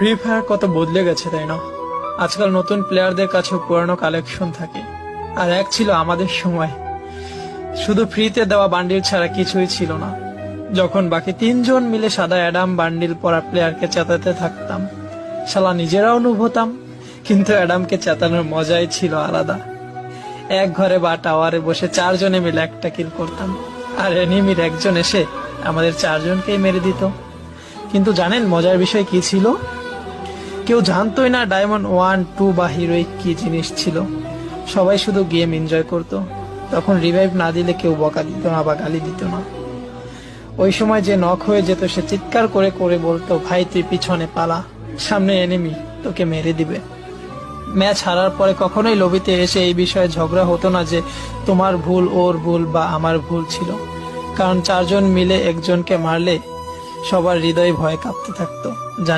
Free fire কত বদলে গেছে তাই না? আজকাল নতুন প্লেয়ারদের কাছে পুরানো কালেকশন থাকে, আর এক ছিল আমাদের সময় শুধু ফ্রিতে দেওয়া বান্ডিল ছাড়া কিছুই ছিল না। যখন বাকি তিনজন মিলে সাদা অ্যাডাম বান্ডিল পরা প্লেয়ারকে চেতাতে থাকতাম, শালা নিজেরাও নুব হতাম, কিন্তু অ্যাডামকে চেতানোর মজাই ছিল আলাদা। এক ঘরে বা টাওয়ারে বসে চারজনে মিলে একটা কিল করতাম, আর এনিমির একজন এসে আমাদের চারজনকেই মেরে দিত। কিন্তু জানেন মজার বিষয় কি ছিল? কেউ জানতোই না ডায়মন্ড 1, 2 বা হিরোইক কি জিনিস ছিল। সবাই শুধু গেম এনজয় করত। তখন রিভাইভ না দিলে কেউ বকা দিত না বা গালি দিত না। ওই সময় যে নক হয়ে যেত সে চিৎকার করে করে বলতো, ভাই তুই পিছনে পালা, সামনে এনিমি, তোকে মেরে দিবে। ম্যাচ হারার পরে কখনোই লবিতে এসে এই বিষয়ে ঝগড়া হতো না যে তোমার ভুল, ওর ভুল বা আমার ভুল ছিল, কারণ চারজন মিলে একজনকে মারলে সবার হৃদয় ভয়ে কাঁপতে থাকতো। জানেন